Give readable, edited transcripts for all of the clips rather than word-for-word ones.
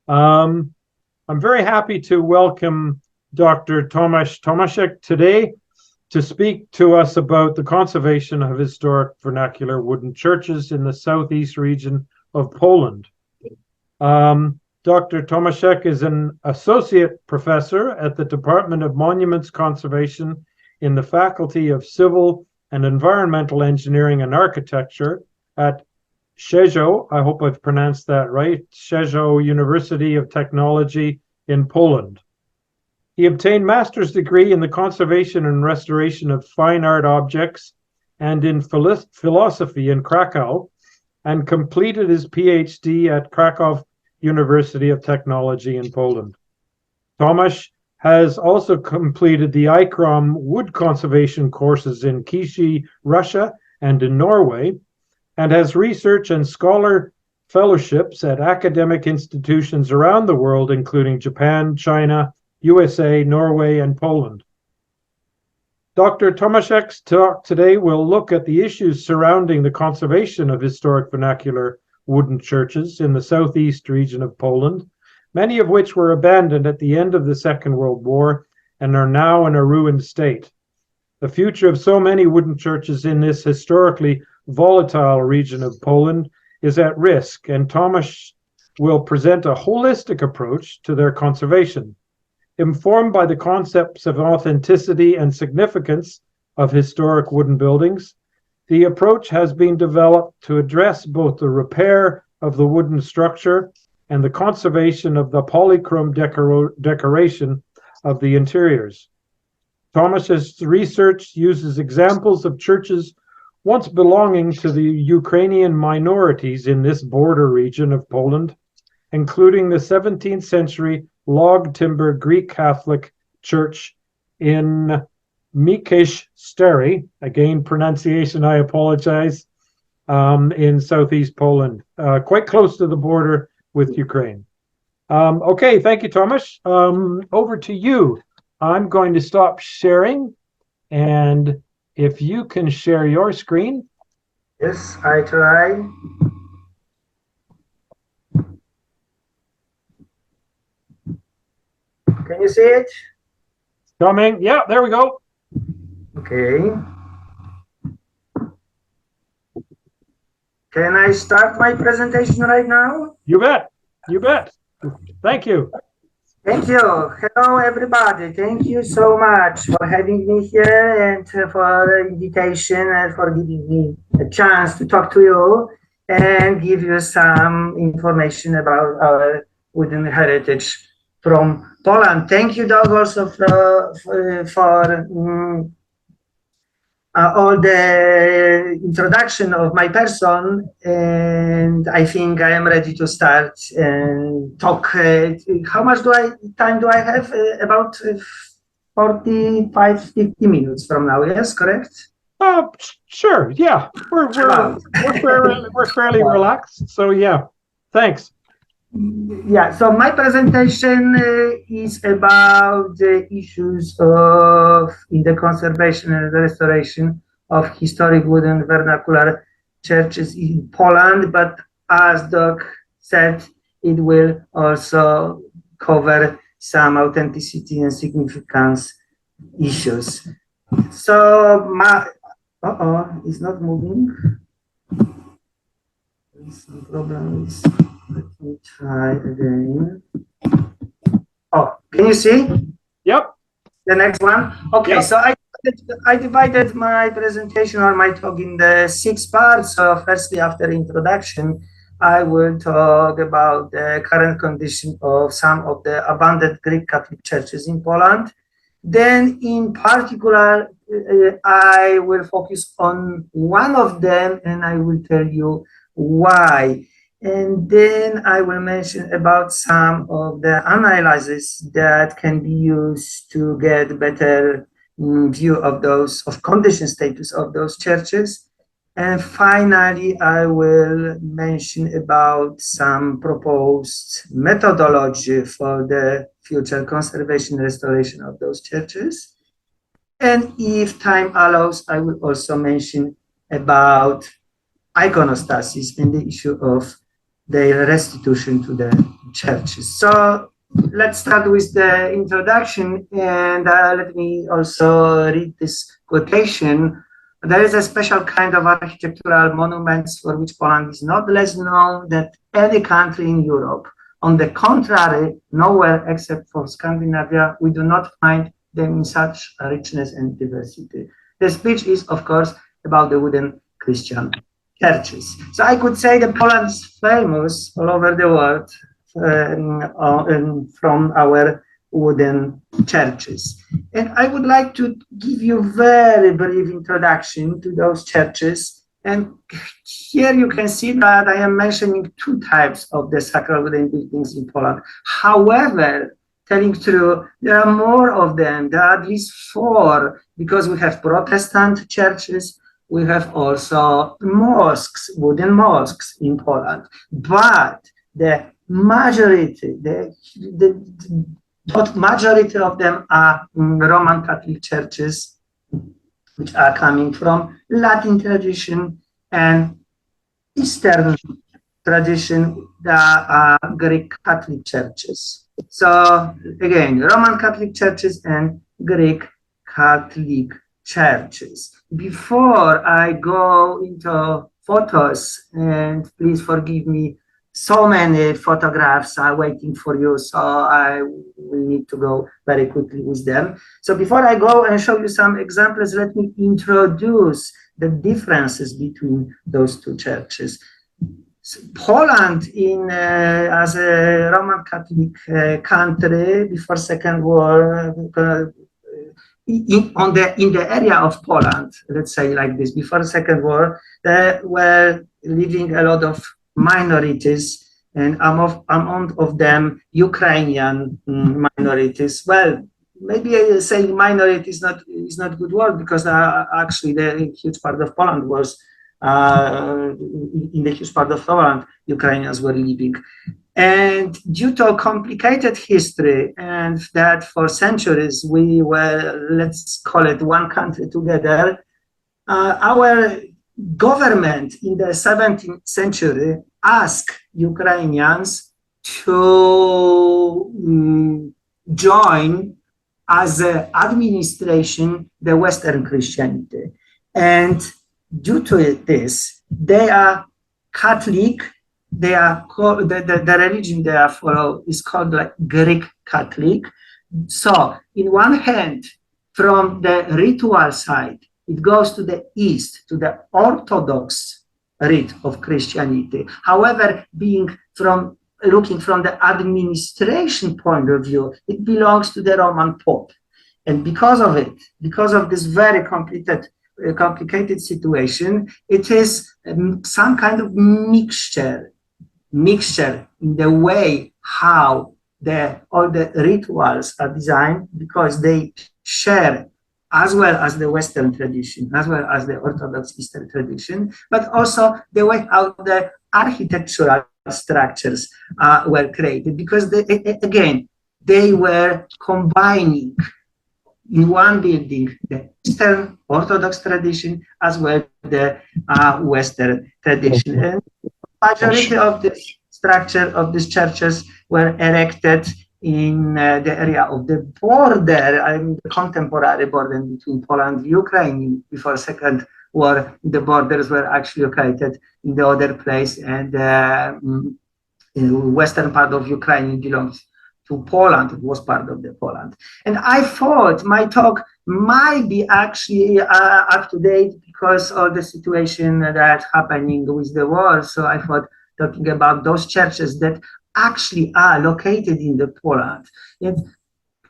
I'm very happy to welcome Dr. Tomasz Tomaszek today to speak to us about the conservation of historic vernacular wooden churches in the southeast region of Poland. Dr. Tomaszek is an associate professor at the Department of Monuments Conservation in the Faculty of Civil and Environmental Engineering and Architecture at Rzeszow, I hope I've pronounced that right, Rzeszow University of Technology in Poland. He obtained master's degree in the conservation and restoration of fine art objects and in philosophy in Krakow, and completed his PhD at Krakow University of Technology in Poland. Tomasz has also completed the ICOMOS wood conservation courses in Kizhi, Russia, and in Norway, and has research and scholar fellowships at academic institutions around the world, including Japan, China, USA, Norway, and Poland. Dr. Tomaszek's talk today will look at the issues surrounding the conservation of historic vernacular wooden churches in the southeast region of Poland, many of which were abandoned at the end of the Second World War and are now in a ruined state. The future of so many wooden churches in this historically volatile region of Poland is at risk, and Tomasz will present a holistic approach to their conservation. Informed by the concepts of authenticity and significance of historic wooden buildings, the approach has been developed to address both the repair of the wooden structure and the conservation of the polychrome decoration of the interiors. Tomasz's research uses examples of churches once belonging to the Ukrainian minorities in this border region of Poland, including the 17th century log timber Greek Catholic church in Miękisz Stary, again pronunciation I apologize, in southeast Poland, quite close to the border with Ukraine. Okay, thank you, Tomasz. Over to you. I'm going to stop sharing, and if you can share your screen. Yes, I try. Can you see it? Coming. Yeah, there we go. Okay. Can I start my presentation right now? You bet. You bet. Thank you. Thank you. Hello, everybody. Thank you so much for having me here and for the invitation and for giving me a chance to talk to you and give you some information about our wooden heritage from Poland. Thank you, Doug, also for all the introduction of my person, and I think I am ready to start and talk. How much time do I have? About 45, 50 minutes from now, yes, correct? Sure, yeah. We're fairly relaxed, so yeah, thanks. Yeah, so my presentation is about the issues in the conservation and the restoration of historic wooden vernacular churches in Poland, but as Doc said, it will also cover some authenticity and significance issues. So it's not moving. Some problems. Let me try again. Oh, can you see? Yep. The next one. Okay, yep. So I divided my presentation or my talk in the 6 parts. So firstly, after introduction, I will talk about the current condition of some of the abandoned Greek Catholic churches in Poland. Then in particular, I will focus on one of them and I will tell you why. And then I will mention about some of the analyses that can be used to get a better view of condition status of those churches. And finally, I will mention about some proposed methodology for the future conservation and restoration of those churches. And if time allows, I will also mention about iconostasis and the issue of their restitution to the churches. So let's start with the introduction, and let me also read this quotation. There is a special kind of architectural monuments for which Poland is not less known than any country in Europe. On the contrary, nowhere except for Scandinavia, we do not find them in such richness and diversity. The speech is, of course, about the wooden Christian churches. So I could say that Poland is famous all over the world from our wooden churches. And I would like to give you a very brief introduction to those churches. And here you can see that I am mentioning two types of the sacral wooden buildings in Poland. However, telling true, there are more of them. There are at least four, because we have Protestant churches. We have also mosques, wooden mosques in Poland. But the majority, the majority of them are Roman Catholic churches, which are coming from Latin tradition and Eastern tradition, that are Greek Catholic churches. So again, Roman Catholic churches and Greek Catholic churches. Before I go into photos, and please forgive me, so many photographs are waiting for you, so I will need to go very quickly with them. So before I go and show you some examples, let me introduce the differences between those two churches. So Poland, as a Roman Catholic country before Second War, in the area of Poland, let's say like this, before Second War, there were living a lot of minorities, and among of them Ukrainian minorities. Well, maybe saying minority is not a good word, because actually the huge part of Poland was in the huge part of Poland Ukrainians were living. And due to a complicated history, and that for centuries we were, let's call it, one country together, our government in the 17th century asked Ukrainians to join as an administration the Western Christianity. And due to this, they are Catholic. They are called, the religion they are follow is called like Greek Catholic. So in one hand, from the ritual side, it goes to the east, to the Orthodox rite of Christianity. However, looking from the administration point of view, it belongs to the Roman Pope. And because of it, because of this very complicated situation, it is some kind of mixture in the way how all the rituals are designed, because they share as well as the Western tradition, as well as the Orthodox Eastern tradition, but also the way how the architectural structures were created, because they were combining in one building the Eastern Orthodox tradition as well as the Western tradition. And majority of the structure of these churches were erected in the area of the border, the contemporary border between Poland and Ukraine. Before Second War, the borders were actually located in the other place, and in the western part of Ukraine belongs to Poland. It was part of the Poland. And I thought my talk might be actually up to date because of the situation that's happening with the war. So I thought talking about those churches that actually are located in the Poland. It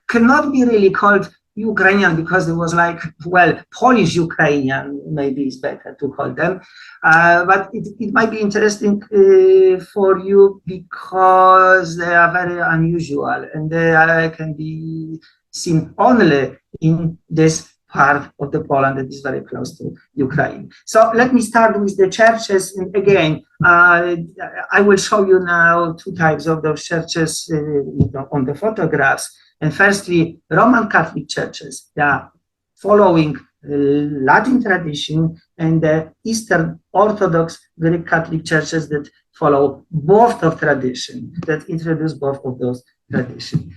cannot be really called Ukrainian because it was like, well, Polish Ukrainian maybe is better to call them. But it might be interesting for you because they are very unusual and they can be seen only in this part of the Poland that is very close to Ukraine. So let me start with the churches. And again, I will show you now two types of those churches on the photographs. And firstly, Roman Catholic churches, they are following Latin tradition and the Eastern Orthodox Greek Catholic churches that follow both of tradition, that introduce both of those traditions.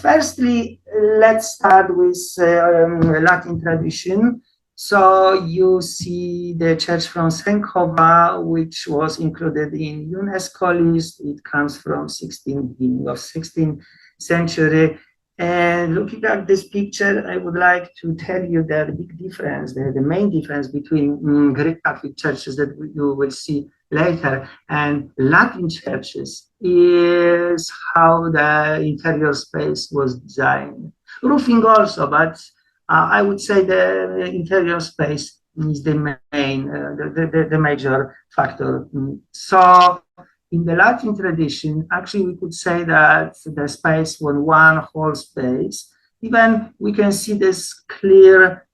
Firstly, let's start with Latin tradition. So you see the church from Sękowa, which was included in UNESCO list. It comes from beginning of 16th century. And looking at this picture, I would like to tell you the big difference, the main difference between Greek Catholic churches that you will see later and Latin churches is how the interior space was designed. Roofing also, but I would say the interior space is the main, the major factor. So in the Latin tradition, actually, we could say that the space was one whole space. Even we can see this clear,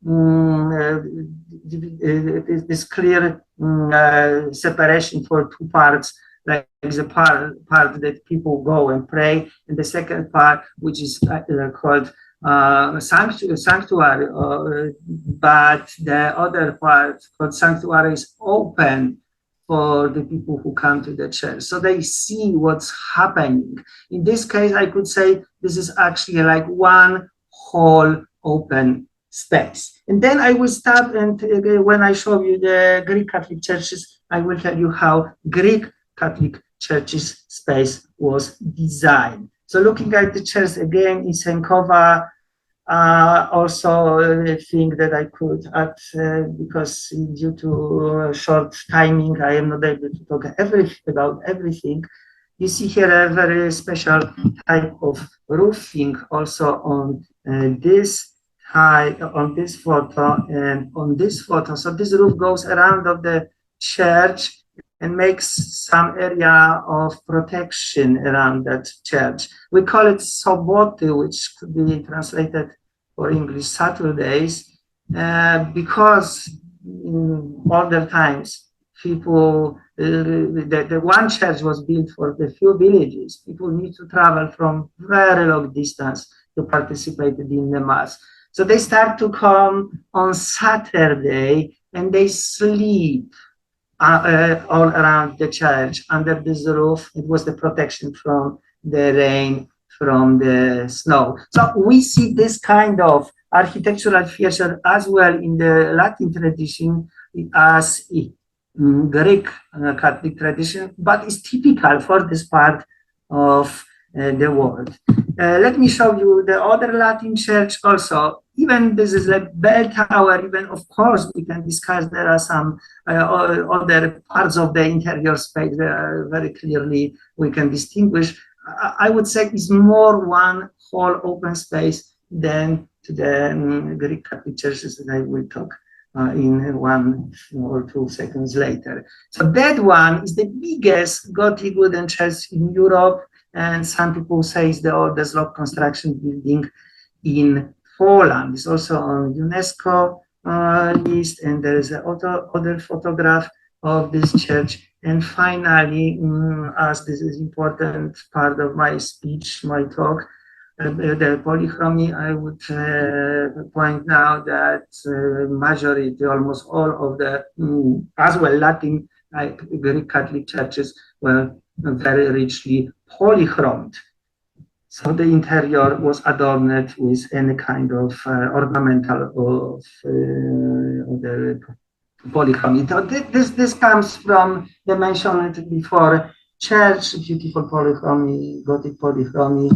separation for two parts, like the part that people go and pray, and the second part, which is called sanctuary, but the other part called sanctuary is open for the people who come to the church, so they see what's happening. In this case, I could say this is actually like one whole open space. And then I will start, and when I show you the Greek Catholic churches, I will tell you how Greek Catholic churches space was designed. So looking at the church again in Sękowa, also I think that I could add, because due to short timing, I am not able to talk about everything. You see here a very special type of roofing also on this photo and on this photo. So this roof goes around of the church and makes some area of protection around that church. We call it soboty, which could be translated for English Saturdays, because in older times, people, the one church was built for the few villages. People need to travel from very long distance to participate in the mass. So they start to come on Saturday and they sleep all around the church under this roof. It was the protection from the rain, from the snow. So we see this kind of architectural feature as well in the Latin tradition as Greek Catholic tradition, but it's typical for this part of the world. Let me show you the other Latin church also. Even this is like bell tower, even of course we can discuss, there are some other parts of the interior space that very clearly we can distinguish. I would say it's more one whole open space than to the Greek Catholic churches that I will talk in 1 or 2 seconds later. So that one is the biggest Gothic wooden church in Europe, and some people say it's the oldest log construction building in Poland. It's also on UNESCO list, and there is other photograph of this church. And finally, as this is important part of my speech, my talk, the polychromy, I would point now that majority, almost all of the, as well Latin, Greek Catholic churches were very richly polychromed. So the interior was adorned with any kind of ornamental of the polychromy. This comes from the mentioned before church, beautiful polychromy, Gothic polychromy.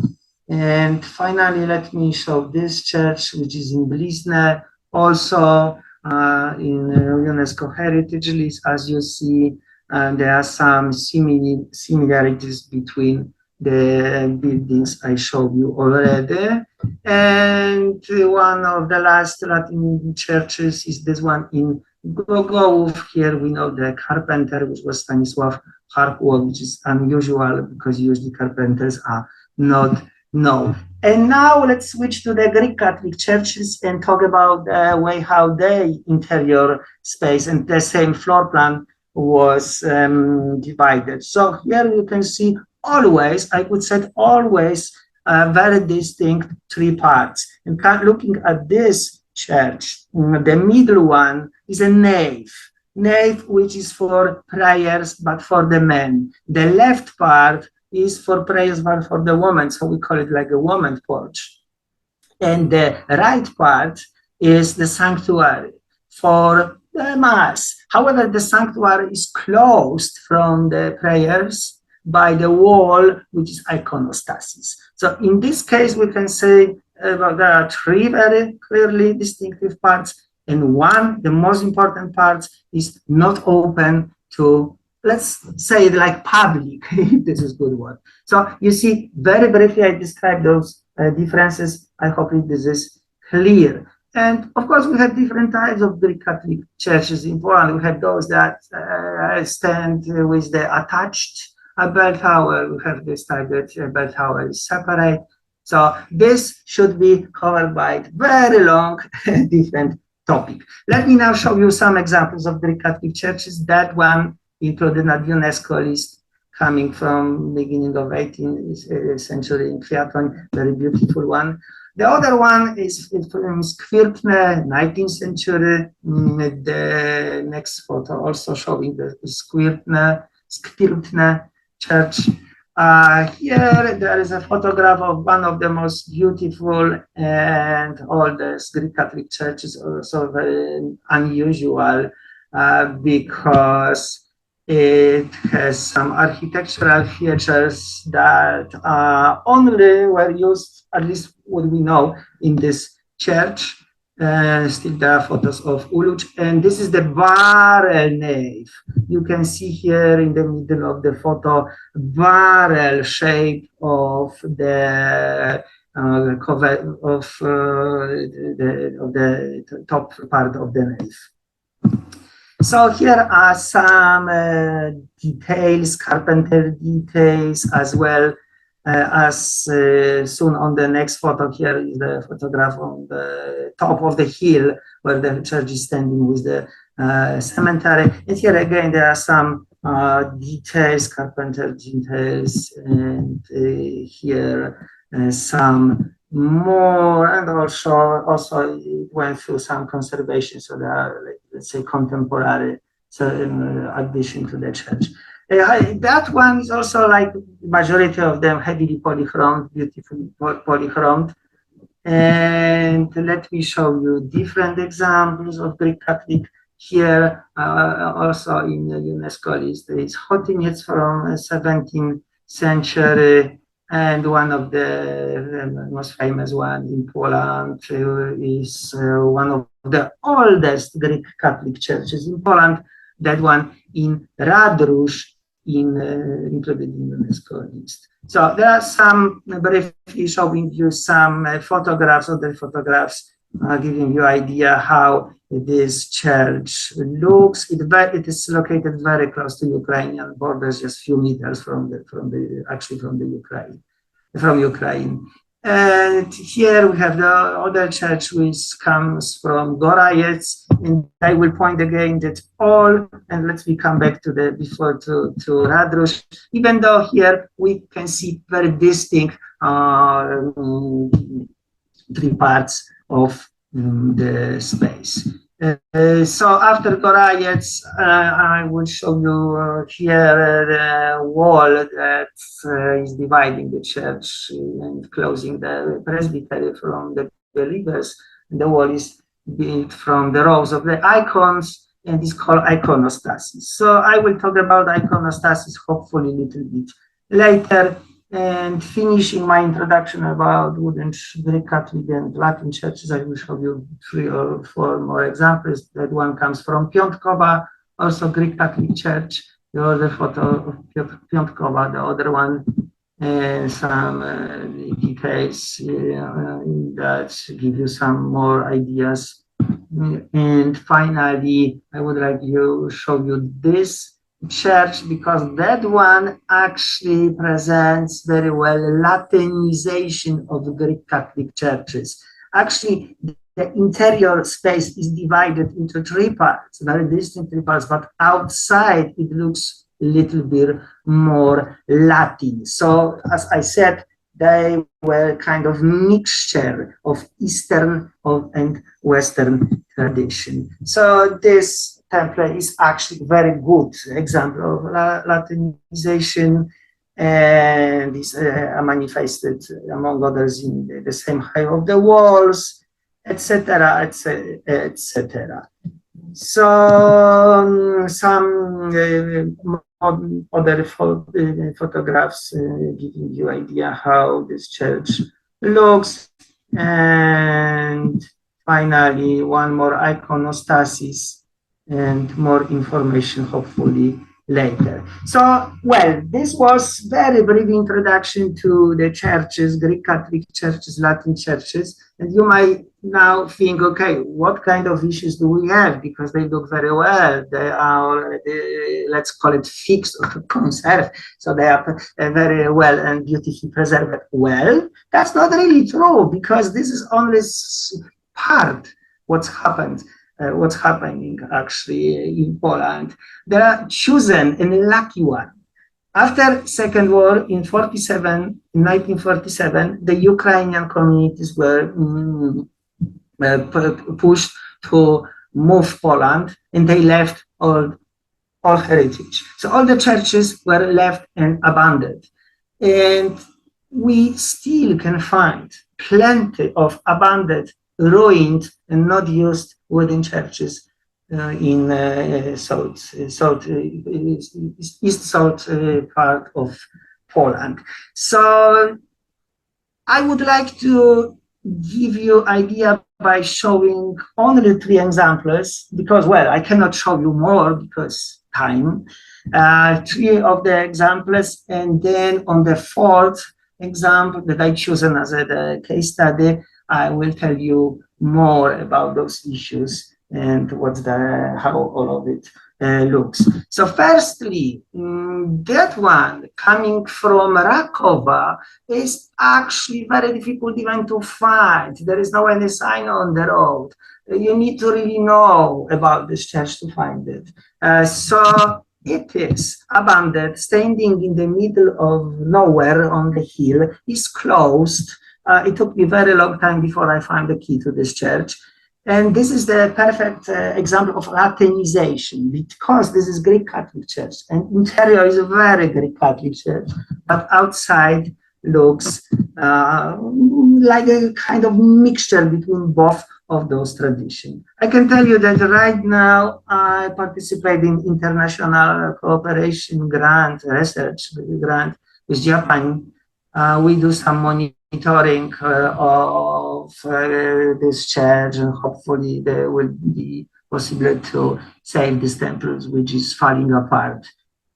And finally, let me show this church, which is in Blizne, also in UNESCO Heritage List. As you see, there are some similarities between the buildings I showed you already. And one of the last Latin churches is this one in Głogołów. Here we know the carpenter, which was Stanisław Harpło, which is unusual because usually carpenters are not known. And now let's switch to the Greek Catholic churches and talk about the way how their interior space and the same floor plan was divided. So here you can see always, I would say always, very distinct 3 parts. And looking at this church. The middle one is a nave. Nave, which is for prayers, but for the men. The left part is for prayers, but for the women, so we call it like a woman porch. And the right part is the sanctuary for the mass. However, the sanctuary is closed from the prayers by the wall, which is iconostasis. So in this case, we can say there are three very clearly distinctive parts, and one, the most important part, is not open to, let's say, like public. This is a good word. So you see, very briefly, I described those differences. I hope this is clear. And of course, we have different types of Greek Catholic churches in Poland. We have those that stand with the attached bell tower. We have this type that bell tower is separate. So this should be covered by very long, different topic. Let me now show you some examples of Greek Catholic churches. That one included at UNESCO list, coming from beginning of 18th century in Kwiatoń, very beautiful one. The other one is from Skwirtne, 19th century. The next photo also showing the Skwirtne church. Here there is a photograph of one of the most beautiful and oldest Greek Catholic churches, also very unusual because it has some architectural features that only were used, at least what we know, in this church. Still there are photos of Uluc, and this is the barrel nave. You can see here in the middle of the photo, barrel shape of the cover of the top part of the nave. So here are some details, carpenter details, as well as soon on the next photo. Here is the photograph on the top of the hill where the church is standing with the cemetery. And here again there are some details, carpenter details, and here some more, and also it went through some conservation, so there are, let's say, contemporary addition to the church. That one is also, like majority of them, heavily polychromed, beautifully polychromed. And let me show you different examples of Greek Catholic. Here also in the UNESCO list, there is Chotyniec from 17th century. And one of the most famous one in Poland is one of the oldest Greek Catholic churches in Poland, that one in Radrusz, included in the UNESCO list. So there are some, briefly showing you some photographs, other photographs, giving you idea how this church looks. It is located very close to Ukrainian borders, just few meters from Ukraine. And here we have the other church, which comes from Gorajec, and I will point again that all, and let me come back to the before to Radrusz, even though here we can see very distinct three parts of the space. So after Gorajec, I will show you here the wall that is dividing the church and closing the presbytery from the believers. The wall is built from the rows of the icons and is called iconostasis. So I will talk about iconostasis hopefully a little bit later. And finishing my introduction about wooden Greek Catholic and Latin churches, I will show you 3 or 4 more examples. That one comes from Piątkowa, also Greek Catholic church. The other photo of Piątkowa, the other one, and some details that give you some more ideas. And finally, I would like to show you this church, because that one actually presents very well Latinization of Greek Catholic churches. Actually, the interior space is divided into 3 parts, very distinct 3 parts, but outside it looks a little bit more Latin. So as I said, they were kind of mixture of Eastern and Western tradition. So this template is actually very good example of Latinization, and is manifested among others in the same height of the walls, etc., etc. So some other photographs giving you idea how this church looks, and finally one more iconostasis and more information hopefully later. So, well, this was very brief introduction to the churches, Greek Catholic churches, Latin churches, and you might now think, okay, what kind of issues do we have? Because they look very well. They are already, let's call it fixed or conserved. So they are very well and beautifully preserved. Well, that's not really true, because this is only part what's happening actually in Poland. There are chosen and lucky one. After Second War in 1947, the Ukrainian communities were pushed to move Poland, and they left all heritage. So all the churches were left and abandoned. And we still can find plenty of abandoned, ruined, and not used wooden churches in east south part of Poland. So I would like to give you idea by showing only 3 examples, because, well, I cannot show you more because time. 3 of the examples, and then on the 4th example that I chosen as a case study, I will tell you more about those issues and how all of it looks. So firstly, that one coming from Rakova is actually very difficult even to find. There is no any sign on the road. You need to really know about this church to find it. So it is abandoned, standing in the middle of nowhere on the hill, is closed. It took me a very long time before I found the key to this church. And this is the perfect example of Latinization, because this is Greek Catholic Church, and interior is a very Greek Catholic Church, but outside looks like a kind of mixture between both of those traditions. I can tell you that right now I participate in international cooperation grant, research grant with Japan. We do some monitoring of this church, and hopefully there will be possible to save these temples, which is falling apart.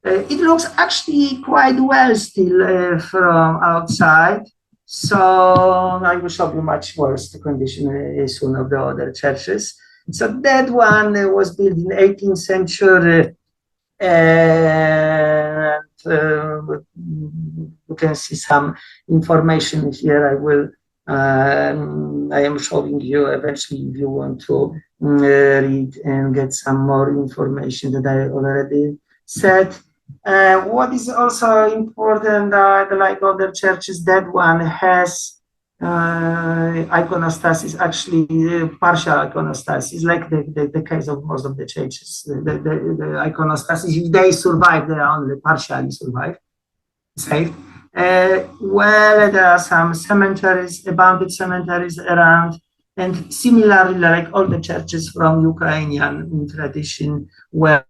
It looks actually quite well still from outside. So I will show you much worse the condition soon of the other churches. So that one was built in 18th century. And you can see some information here. I am showing you eventually if you want to read and get some more information that I already said. What is also important, like other churches, that one has iconostasis, actually partial iconostasis, like the case of most of the churches. The iconostasis, if they survive, they are only partially saved. Well, there are some cemeteries, abandoned cemeteries around, and similarly, like all the churches from Ukrainian tradition were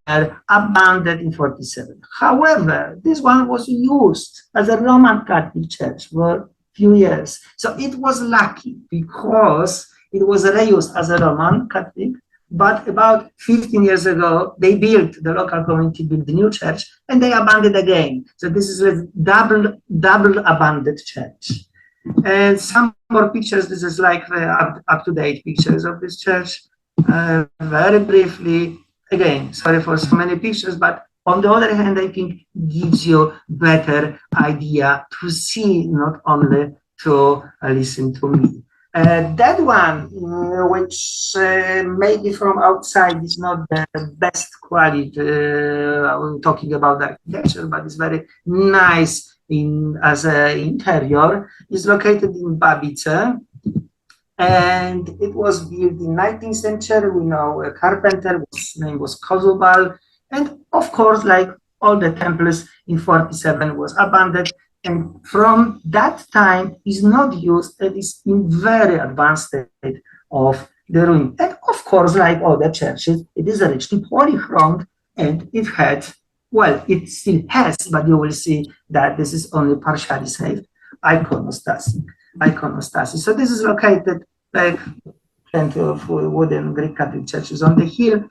abandoned in 47. However, this one was used as a Roman Catholic church for few years. So it was lucky because it was reused as a Roman Catholic, but about 15 years ago, the local community built a new church and they abandoned again. So this is a double abandoned church. And some more pictures, this is like the up-to-date pictures of this church. Very briefly, again, sorry for so many pictures, but on the other hand, I think gives you better idea to see, not only to listen to me. That one, which maybe from outside is not the best quality, I'm talking about architecture, but it's very nice as an interior is located in Babice, and it was built in 19th century. We know a carpenter, his name was Kozubal, and of course, like all the temples in 47 was abandoned, and from that time is not used. It is in very advanced state of the ruin. And of course, like all the churches, it is richly polychromed, and it had, well, it still has, but you will see that this is only partially saved, iconostasis. So this is located like plenty of wooden Greek Catholic churches on the hill.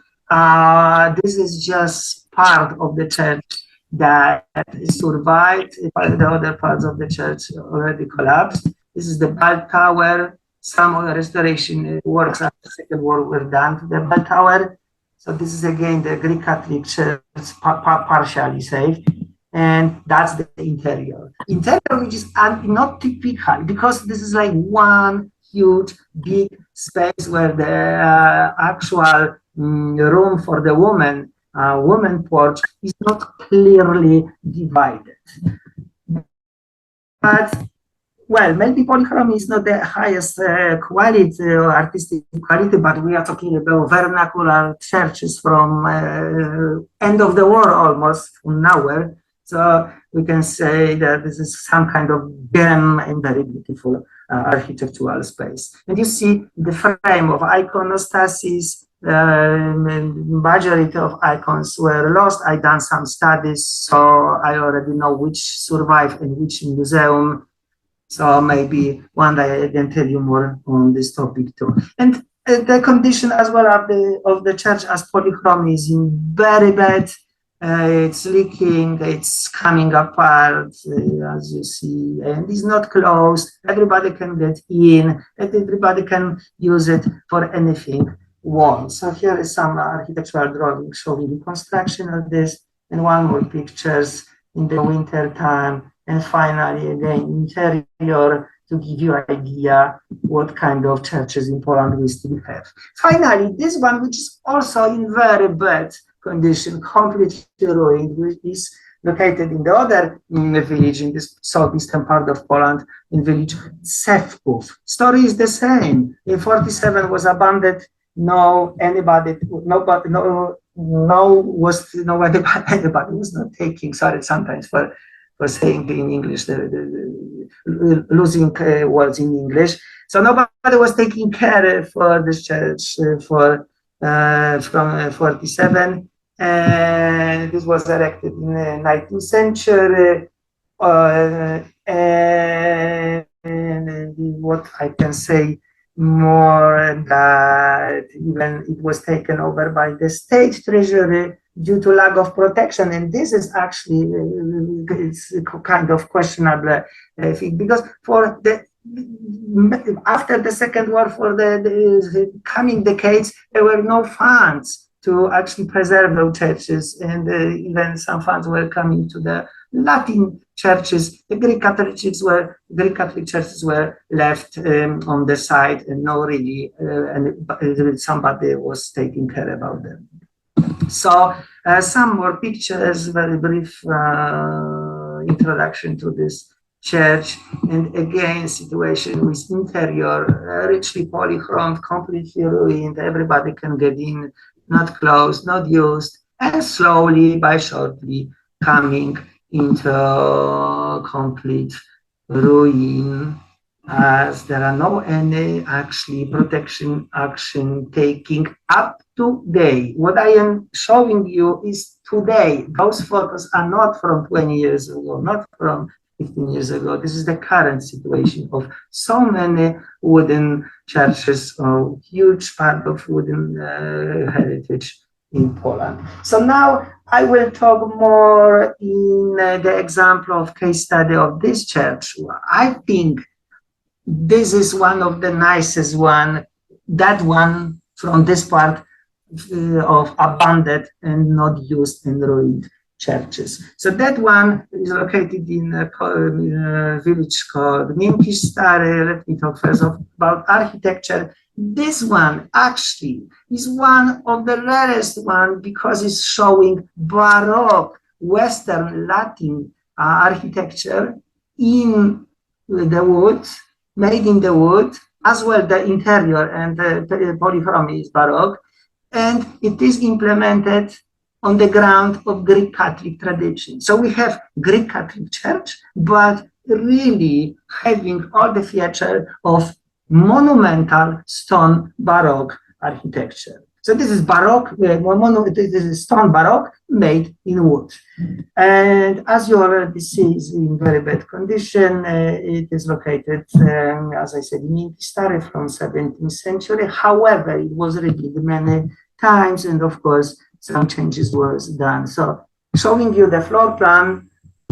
This is just part of the church that survived. The other parts of the church already collapsed. This is the bell tower. Some of the restoration works after the Second War were done to the bell tower. So this is again the Greek Catholic church partially saved. And that's the interior. Interior, which is not typical, because this is like one huge, big space where the actual room for the woman porch is not clearly divided. But, well, maybe polychrome is not the highest quality or artistic quality, but we are talking about vernacular churches from end of the war almost, from nowhere. So we can say that this is some kind of gem and very beautiful architectural space. And you see the frame of iconostasis. Majority of icons were lost. I done some studies, so I already know which survived in which museum. So maybe one day I can tell you more on this topic too. And the condition as well of the church as polychrome is in very bad. It's leaking, it's coming apart, as you see, and it's not closed. Everybody can get in, and everybody can use it for anything want. So here is some architectural drawing showing the construction of this, and one more pictures in the winter time, and finally again interior to give you an idea what kind of churches in Poland we still have. Finally, this one, which is also in very bad condition, completely ruined, which is located in the other village in this southeastern part of Poland, in village Sewków. Story is the same. In 47 was abandoned. Anybody was not taking. Sorry, sometimes for saying in English, losing words in English. So nobody was taking care for this church from 47. And this was erected in the 19th century. And what I can say more, that even it was taken over by the state treasury due to lack of protection. And this is actually it's kind of questionable thing, because for the after the Second War, for the coming decades, there were no funds to actually preserve those churches, and even some funds were coming to the Latin churches. The Greek Catholic churches were left on the side, and no really, and somebody was taking care about them. So some more pictures, very brief introduction to this church, and again situation with interior richly polychromed, completely ruined. Everybody can get in, not closed, not used, and slowly by shortly coming into complete ruin, as there are no any actually protection action taking up to date. What I am showing you is today. Those photos are not from 20 years ago, not from 15 years ago. This is the current situation of so many wooden churches, or huge part of wooden heritage in Poland. So now I will talk more in the example of case study of this church. I think this is one of the nicest one, that one from this part of abandoned and not used and ruined churches. So that one is located in a village called Miękisz Stary. Let me talk first about architecture. This one actually is one of the rarest one, because it's showing Baroque, Western Latin architecture in the wood, made in the wood, as well the interior and the polychrome is Baroque, and it is implemented on the ground of Greek Catholic tradition. So we have Greek Catholic Church, but really having all the feature of monumental stone Baroque architecture. So this is Baroque, this is stone Baroque made in wood. And as you already see, it's in very bad condition. It is located, as I said, in Miękisz Stary from 17th century. However, it was rebuilt many times, and of course, some changes was done. So showing you the floor plan,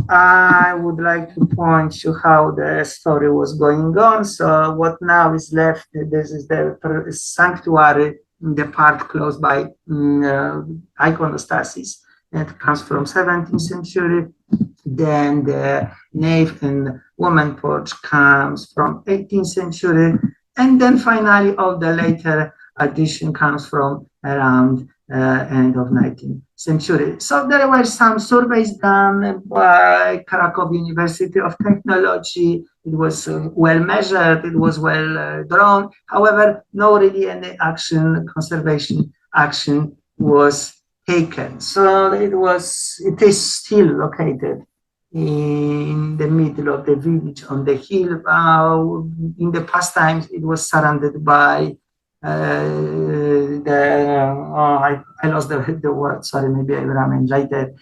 I would like to point to how the story was going on. So what now is left, this is the sanctuary, the part close by iconostasis. It comes from 17th century. Then the nave and woman porch comes from 18th century. And then finally, all the later addition comes from around end of 19th century. So there were some surveys done by Krakow University of Technology. It was well measured, it was well drawn. However, no really any action, conservation action was taken. So it is still located in the middle of the village on the hill. In the past times, it was surrounded by I lost the word, sorry, maybe I will remain later.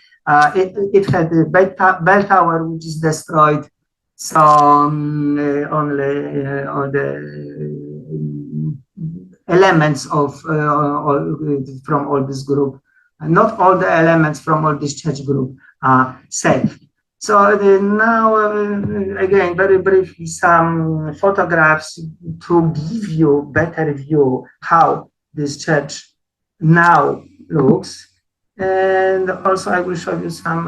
It had the bell tower, which is destroyed. So only all the elements of from all this group, not all the elements from all this church group are saved. So now, again, very briefly, some photographs to give you better view how this church now looks. And also I will show you some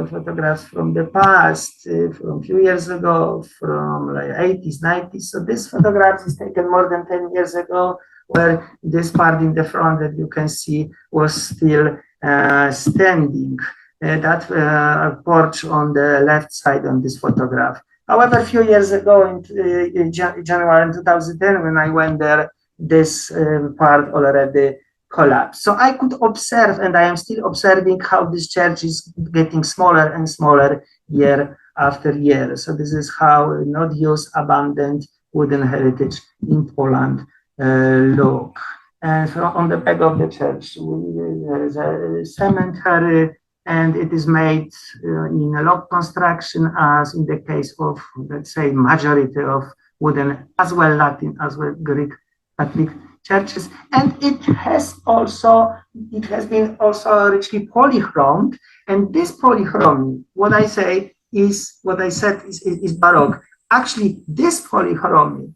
photographs from the past, from a few years ago, from like 80s, 90s. So this photograph is taken more than 10 years ago, where this part in the front that you can see was still standing. That porch on the left side on this photograph. However, a few years ago, in January 2010, when I went there, this part already collapsed. So I could observe, and I am still observing, how this church is getting smaller and smaller year after year. So this is how not used, abandoned wooden heritage in Poland look. And so on the back of the church, there is a cemetery, and it is made in a log construction, as in the case of, let's say, majority of wooden, as well Latin, as well Greek Catholic churches. And it has been also richly polychromed. And this polychrome, what I said is Baroque. Actually, this polychrome,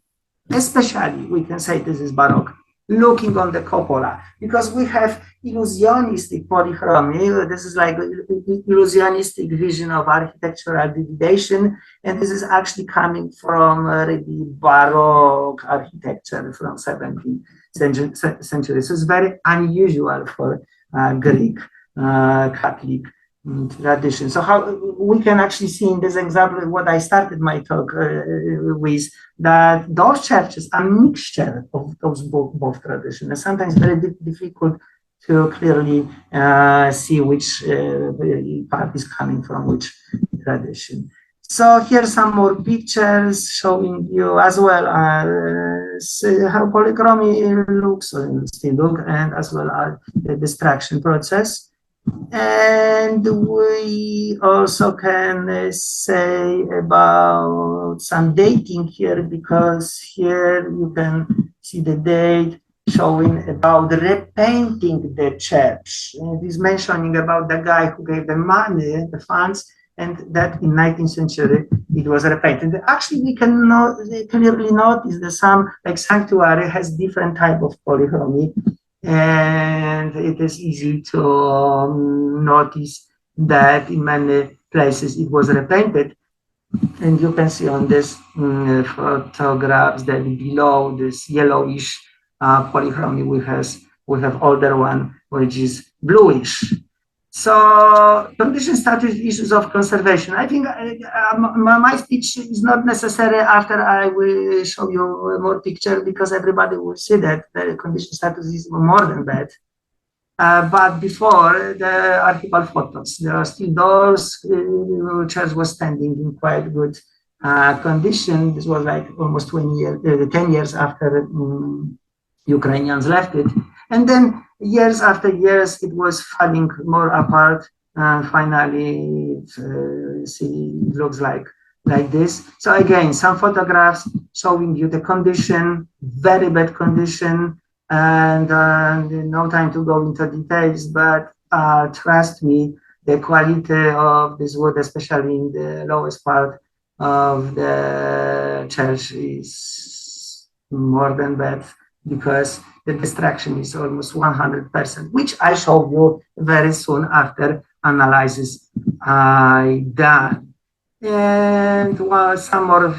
especially, we can say this is Baroque, looking on the cupola, because we have illusionistic polychromy. This is like illusionistic vision of architectural dividation, and this is actually coming from really Baroque architecture from 17th century. So it's very unusual for Greek Catholic tradition. So how we can actually see in this example, what I started my talk with, that those churches are a mixture of those both traditions, and sometimes very difficult to clearly see which part is coming from which tradition. So here's some more pictures showing you as well how polychromy looks, or still look, and as well as the destruction process. And we also can say about some dating here, because here you can see the date showing about repainting the church. It is mentioning about the guy who gave the money, the funds, and that in 19th century it was repainted. Actually, we can clearly notice that some, like sanctuary, has different type of polychromy. And it is easy to notice that in many places it was repainted. And you can see on this photographs that below this yellowish polychromy we have older one, which is bluish. So condition status issues of conservation. I think my speech is not necessary after I will show you more pictures because everybody will see that the condition status is more than bad. But before the archival photos, there are still doors. Church was standing in quite good condition. This was like almost 10 years after Ukrainians left it. And then years after years, it was falling more apart. And finally, it looks like this. So again, some photographs showing you the condition, very bad condition, and no time to go into details, but trust me, the quality of this wood, especially in the lowest part of the church, is more than bad, because the destruction is almost 100%, which I show you very soon after analysis I done. And some more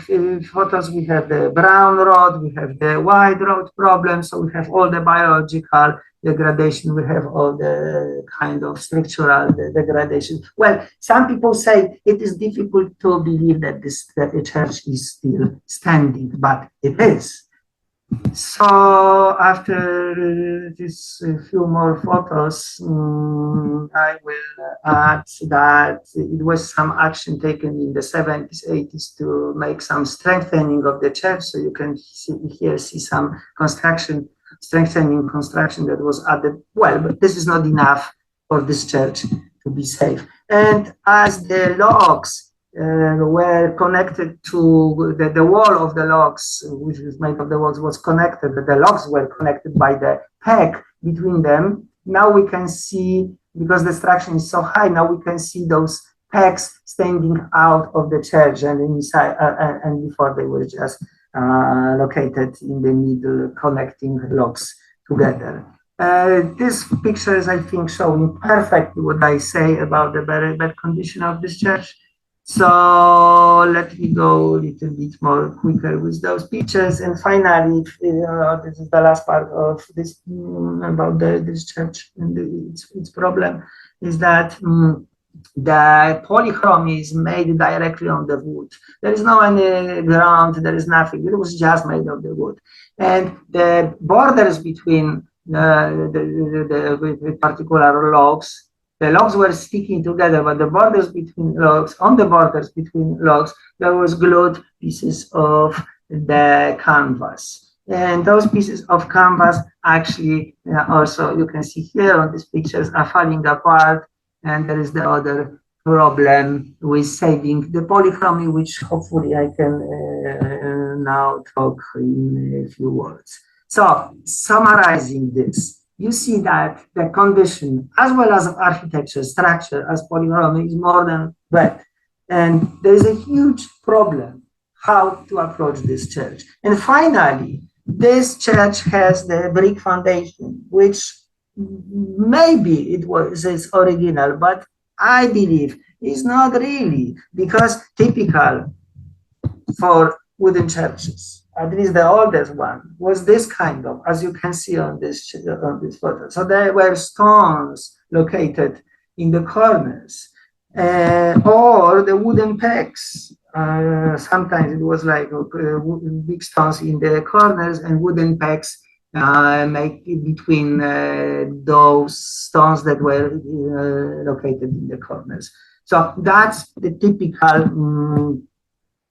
photos, we have the brown rod, we have the white rod problem, so we have all the biological degradation, we have all the kind of structural degradation. Well, some people say it is difficult to believe that the church is still standing, but it is. So after this few more photos, I will add that it was some action taken in the 70s, 80s to make some strengthening of the church. So you can see some strengthening construction that was added. Well, but this is not enough for this church to be safe. And as the logs were connected to the wall of the logs, which is made of the logs, was connected. The logs were connected by the peg between them. Now we can see, because the structure is so high, now we can see those pegs standing out of the church, and inside, and before they were just located in the middle, connecting logs together. This picture is, I think, showing perfectly what I say about the very bad condition of this church. So let me go a little bit more quicker with those pictures. And finally, this is the last part of this about this church and its problem, is that the polychrome is made directly on the wood. There is no any ground, there is nothing. It was just made of the wood. And the borders between the particular logs, the logs were sticking together, but the borders between logs, on the borders between logs, there was glued pieces of the canvas. And those pieces of canvas actually also, you can see here on these pictures, are falling apart. And there is the other problem with saving the polychrome, which hopefully I can now talk in a few words. So summarizing this, you see that the condition, as well as of architecture, structure, as polychrome, is more than bad. And there is a huge problem how to approach this church. And finally, this church has the brick foundation, which maybe it was its original, but I believe is not really, because typical for wooden churches, at least the oldest one, was this kind of, as you can see on this photo. So there were stones located in the corners, or the wooden pegs. Sometimes it was like big stones in the corners and wooden pegs make between those stones that were located in the corners. So that's the typical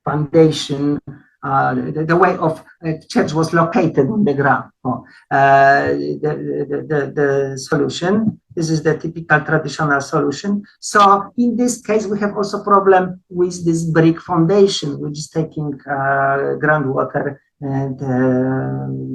foundation, the way of church was located on the ground. The solution, this is the typical traditional solution. So in this case, we have also problem with this brick foundation, which is taking groundwater and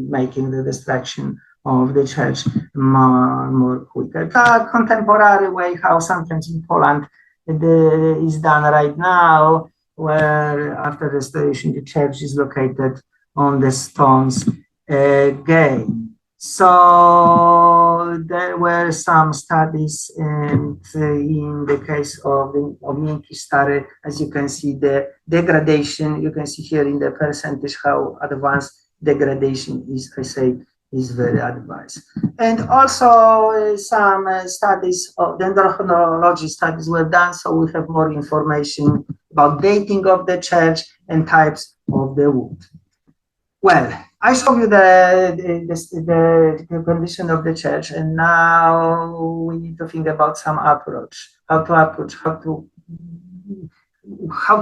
making the destruction of the church more quicker. The contemporary way how sometimes in Poland is done right now, where after restoration the church is located on the stones again. So there were some studies, and in the case of Miękisz Stary, as you can see the degradation, you can see here in the percentage how advanced degradation is, I say, is very advanced. And also some studies of dendrochronology studies were done, so we have more information about dating of the church and types of the wood. Well, I showed you the condition of the church, and now we need to think about some approach, how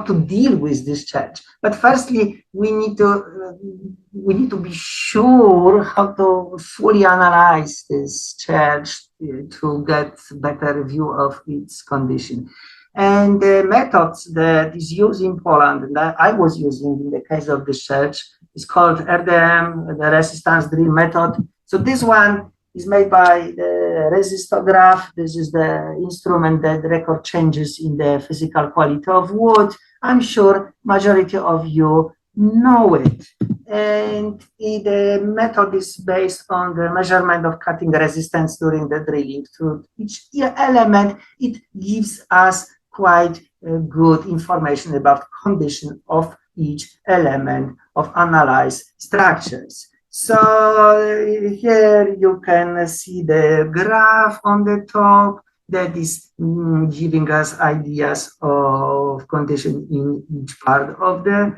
to deal with this church. But firstly, we need to be sure how to fully analyze this church to get better view of its condition. And the methods that is used in Poland, and that I was using in the case of this church, is called RDM, the resistance drill method. So this one is made by the resistograph. This is the instrument that record changes in the physical quality of wood. I'm sure majority of you know it. And the method is based on the measurement of cutting resistance during the drilling. To each element, it gives us quite good information about condition of each element of analyzed structures. So here you can see the graph on the top that is giving us ideas of condition in each part of the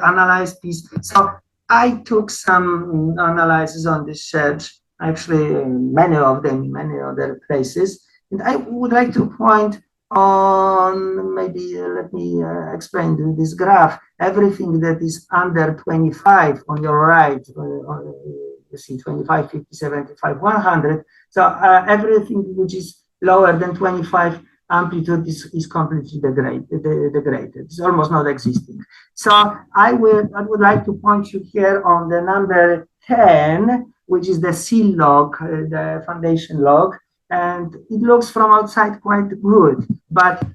analyzed piece. So I took some analysis on this church, actually many of them in many other places, and I would like to point on, maybe let me explain this graph. Everything that is under 25 on your right, you see 25, 50, 75, 100. So everything which is lower than 25 amplitude is completely degraded. It's almost not existing. So I would like to point you here on the number 10, which is the seal log, the foundation log. And it looks from outside quite good, but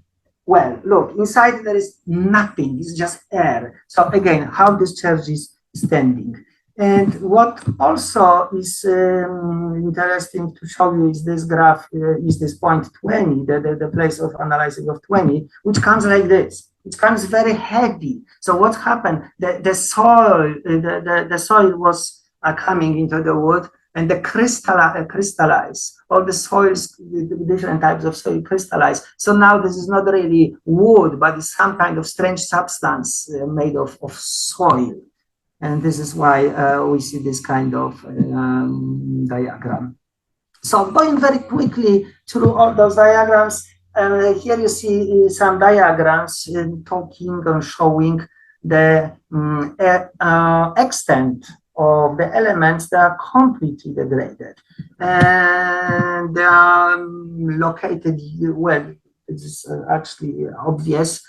well, look, inside there is nothing, it's just air. So again, how this church is standing. And what also is interesting to show you is this graph, is this point 20, the place of analyzing of 20, which comes like this. It comes very heavy. So what happened? The soil, the soil was coming into the wood, and the crystallize, all the soils, the different types of soil crystallize. So now this is not really wood, but it's some kind of strange substance made of soil. And this is why we see this kind of diagram. So going very quickly through all those diagrams, here you see some diagrams talking and showing the extent of the elements that are completely degraded, and they are located, well, it's actually obvious,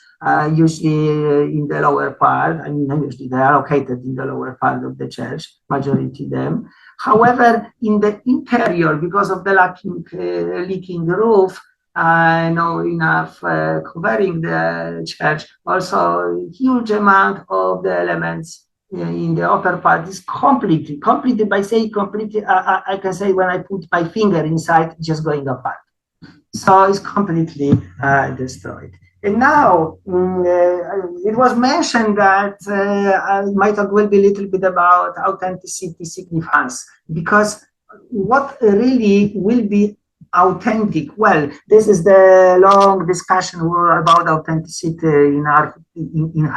usually in the lower part. I mean, usually they are located in the lower part of the church, majority of them. However, in the interior, because of the leaking roof, no enough covering the church, also huge amount of the elements in the upper part is completely, by saying completely, I can say when I put my finger inside, just going apart. So it's completely destroyed. And now it was mentioned that my talk will be a little bit about authenticity significance, because what really will be authentic? Well, this is the long discussion about authenticity in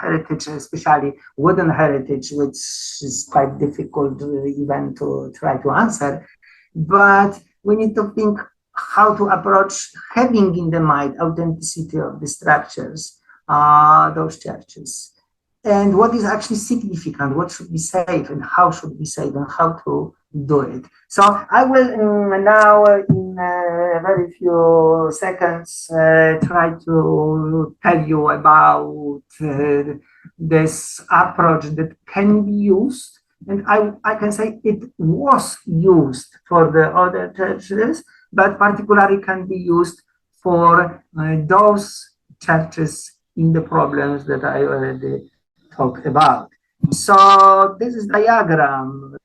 heritage, especially wooden heritage, which is quite difficult even to try to answer. But we need to think how to approach having in the mind authenticity of the structures, those churches, and what is actually significant, what should be safe and how should be safe and how to do it. So I will now in a very few seconds try to tell you about this approach that can be used, and I can say it was used for the other churches, but particularly can be used for those churches in the problems that I already talked about. So this is diagram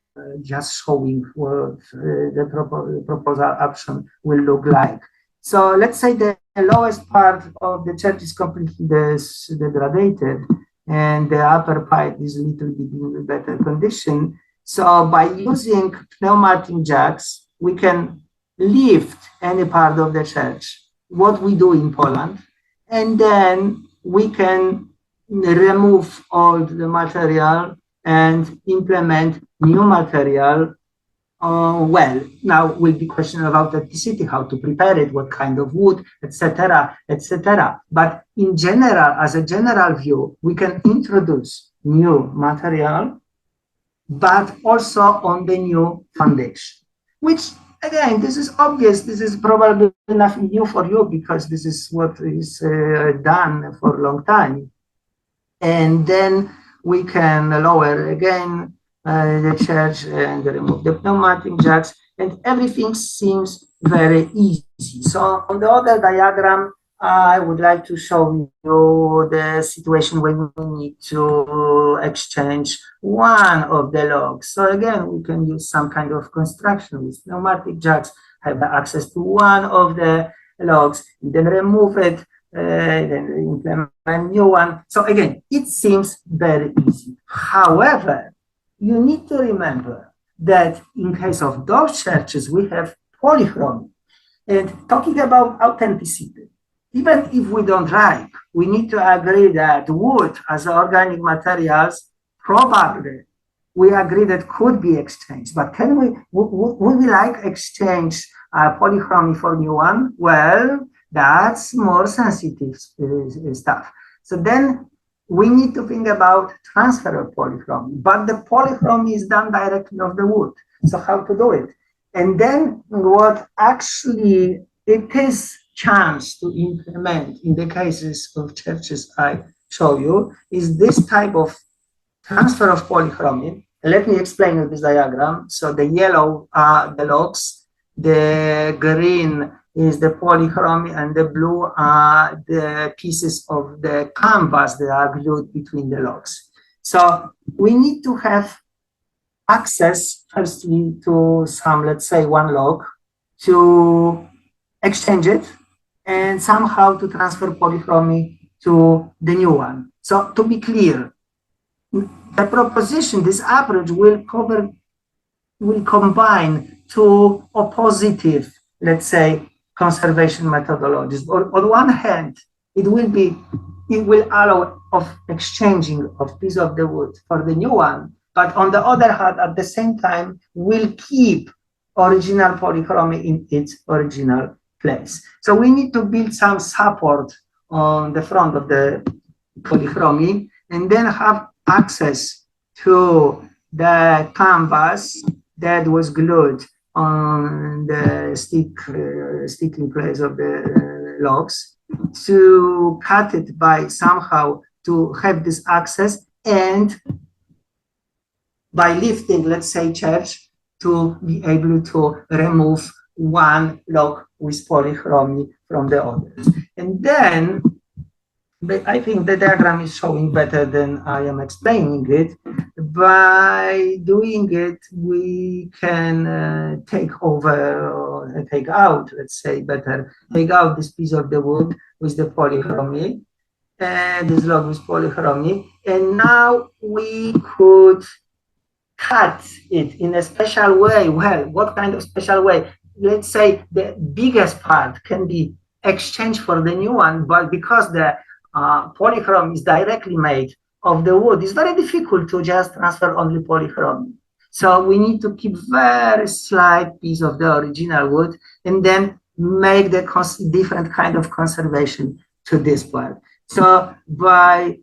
just showing what the proposal option will look like. So let's say the lowest part of the church is completely degraded, and the upper part is a little bit in better condition. So by using pneumatic jacks, we can lift any part of the church, what we do in Poland, and then we can remove all the material and implement new material. Well, now will be question about electricity, how to prepare it, what kind of wood, etc., etc. But in general, as a general view, we can introduce new material, but also on the new foundation, which again, this is obvious. This is probably nothing new for you because this is what is done for a long time. And then we can lower again the church and remove the pneumatic jacks, and everything seems very easy. So on the other diagram, I would like to show you the situation when we need to exchange one of the logs. So again, we can use some kind of construction with pneumatic jacks, have access to one of the logs, then remove it, then implement new one. So again, it seems very easy. However, you need to remember that in case of those churches, we have polychrome. And talking about authenticity, even if we don't like, we need to agree that wood as organic materials, probably we agree that could be exchanged. But can we, would we like exchange polychrome for new one? Well, that's more sensitive stuff. So then we need to think about transfer of polychrome, but the polychrome is done directly of the wood. So how to do it? And then what actually it is chance to implement in the cases of churches I show you is this type of transfer of polychrome. Let me explain you this diagram. So the yellow are the logs, the green is the polychrome, and the blue are the pieces of the canvas that are glued between the logs. So we need to have access firstly to some, let's say, one log, to exchange it, and somehow to transfer polychrome to the new one. So to be clear, the proposition, this approach will combine two oppositive, let's say, conservation methodologies. On one hand, it will allow of exchanging of piece of the wood for the new one, but on the other hand, at the same time, will keep original polychrome in its original place. So we need to build some support on the front of the polychrome and then have access to the canvas that was glued on the sticking place of the logs, to cut it by somehow to have this access, and by lifting, let's say, church, to be able to remove one log with polychrome from the others. And then I think the diagram is showing better than I am explaining it. By doing it, we can take over or take out, let's say better, take out this piece of the wood with the polychrome, and this log with polychrome. And now we could cut it in a special way. Well, what kind of special way? Let's say the biggest part can be exchanged for the new one, but because the polychrome is directly made of the wood, it's very difficult to just transfer only polychrome. So we need to keep very slight piece of the original wood and then make the different kind of conservation to this part. So by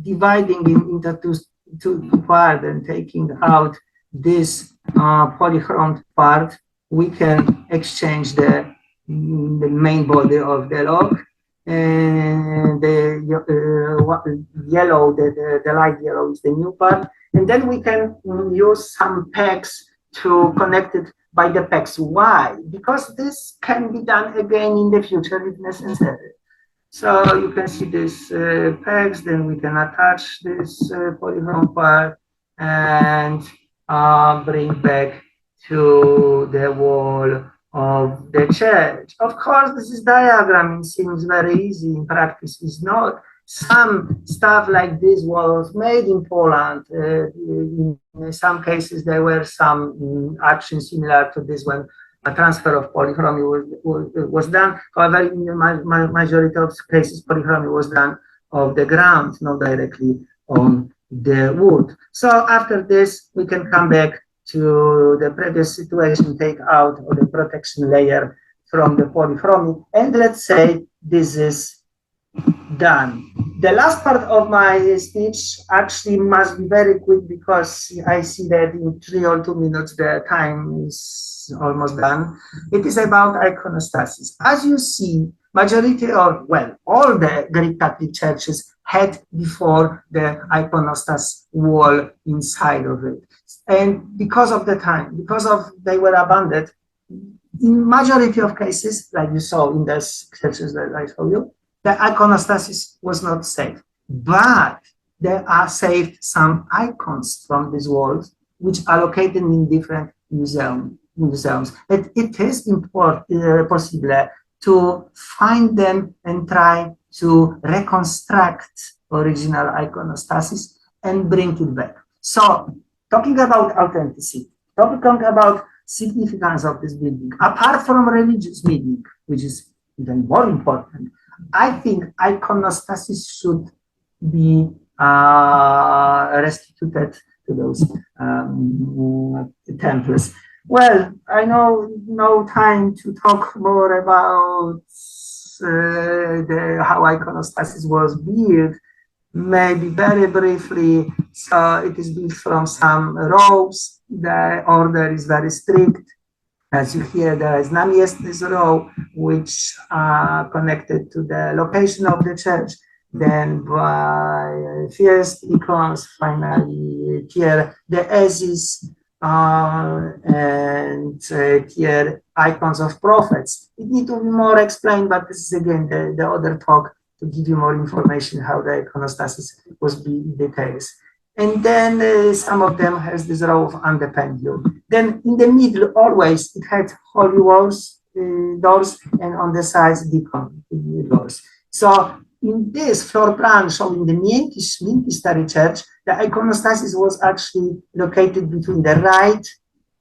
dividing it into two parts and taking out this polychrome part, we can exchange the main body of the log, and the yellow, the light yellow is the new part. And then we can use some pegs to connect it by the pegs. Why? Because this can be done again in the future if necessary. So you can see these pegs, then we can attach this polychrome part and bring back to the wall of the church. Of course, this is diagram. It seems very easy. In practice, it's not. Some stuff like this was made in Poland. In some cases, there were some actions similar to this when a transfer of polychrome was done. However, in the majority of cases, polychrome was done on the ground, not directly on the wood. So after this, we can come back to the previous situation, take out of the protection layer from the polychrome, and let's say this is done. The last part of my speech actually must be very quick because I see that in 3 or 2 minutes the time is almost done. It is about iconostasis. As you see, majority of, well, all the Greek Catholic churches had before the iconostas wall inside of it. And because of the time, because of they were abandoned, in majority of cases, like you saw in the churches that I showed you, the iconostasis was not saved, but there are saved some icons from these walls, which are located in different museums. And it is possible to find them and try to reconstruct original iconostasis and bring it back. So, talking about authenticity, talking about significance of this building, apart from religious meaning, which is even more important, I think iconostasis should be restituted to those temples. Well, I know no time to talk more about how iconostasis was built. Maybe very briefly, so it is built from some rows. The order is very strict. As you hear, there is Namiestny's row, which are connected to the location of the church. Then by first icons, finally here the Aziz, and here icons of prophets. It needs to be more explained, but this is again the other talk to give you more information how the iconostasis was being details. And then some of them has this row of underpendulum. Then in the middle, always it had holy walls, doors, and on the sides, deacon doors. So in this floor plan showing the Miękisz Stary church, the iconostasis was actually located between the right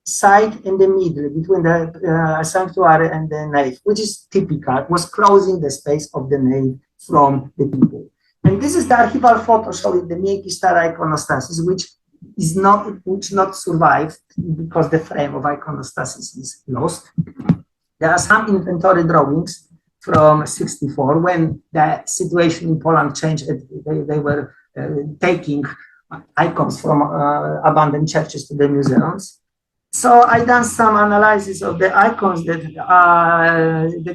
side and the middle, between the sanctuary and the nave, which is typical, was closing the space of the nave from the people. And this is the archival photo showing the Miękisz Stary iconostasis, which not survived because the frame of iconostasis is lost. There are some inventory drawings from '64 when the situation in Poland changed. They were taking icons from abandoned churches to the museums. So I done some analysis of the icons that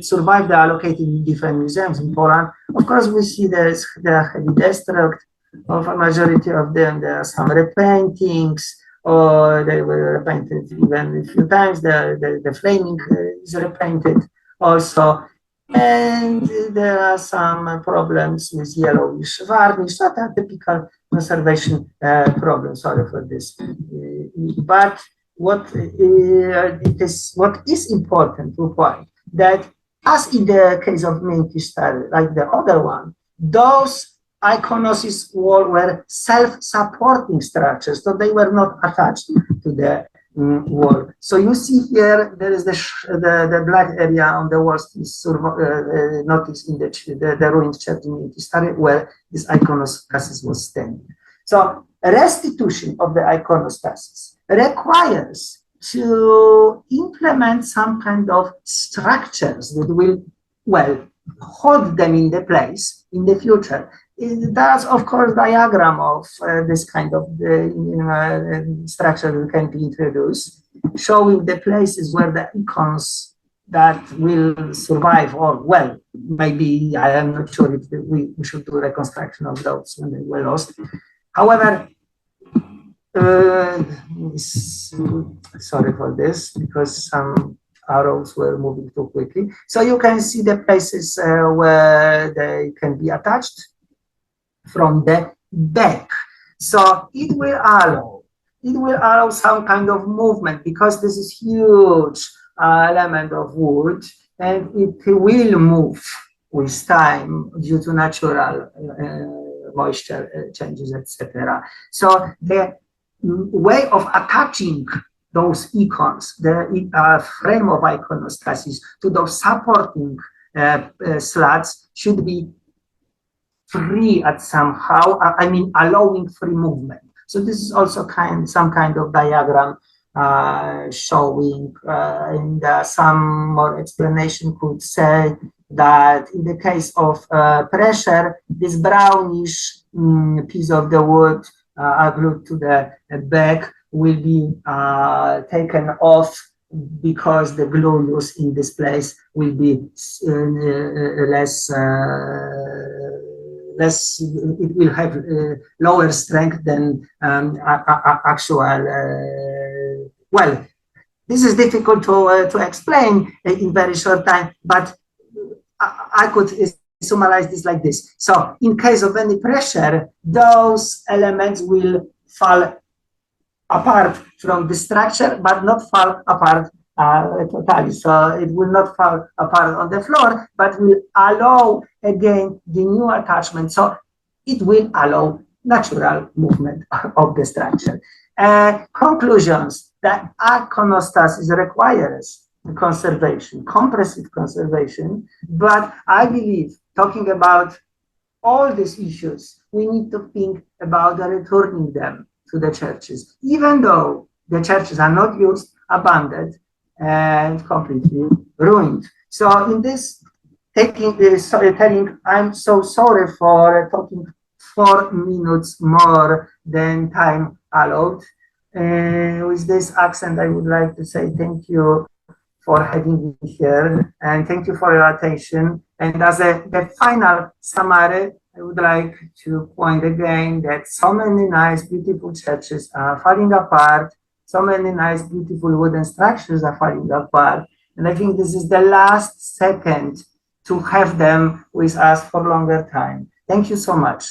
survived. They are located in different museums in Poland. Of course, we see the heavy destruct of a majority of them. There are some repaintings, or they were repainted even a few times. The framing is repainted also. And there are some problems with yellowish varnish, that are typical conservation problems. Sorry for this. But what is important to point that, as in the case of Miękisz Stary, like the other one, those iconosis walls were self-supporting structures, so they were not attached to the wall. So you see here, there is the black area on the walls is noticed in the ruined church in Miękisz Stary, where this iconostasis was standing. So restitution of the iconostasis requires to implement some kind of structures that will, well, hold them in the place in the future. There's, of course, diagram of this kind of structure that can be introduced, showing the places where the icons that will survive, or, well, maybe, I am not sure if we should do reconstruction of those when they were lost. However, sorry for this, because some arrows were moving too quickly. So you can see the places where they can be attached from the back. So it will allow some kind of movement, because this is huge element of wood, and it will move with time due to natural moisture changes, etc. So the way of attaching those icons, the frame of iconostasis, to those supporting slats should be free at somehow, I mean, allowing free movement. So this is also some kind of diagram showing, and some more explanation could say that in the case of pressure, this brownish piece of the wood glued to the back will be taken off because the glue used in this place will be less, it will have lower strength than actual, well, this is difficult to explain in very short time, but I could summarize this like this. So in case of any pressure, those elements will fall apart from the structure, but not fall apart totally. So it will not fall apart on the floor, but will allow again the new attachment. So it will allow natural movement of the structure. Conclusions: that iconostasis requires conservation, compressive conservation, but I believe, talking about all these issues, we need to think about returning them to the churches, even though the churches are not used, abandoned, and completely ruined. So in this, taking this storytelling, I'm so sorry for talking 4 minutes more than time allowed. With this accent, I would like to say thank you for having me here, and thank you for your attention. And as the final summary, I would like to point again that so many nice, beautiful churches are falling apart, so many nice, beautiful wooden structures are falling apart, and I think this is the last second to have them with us for longer time. Thank you so much.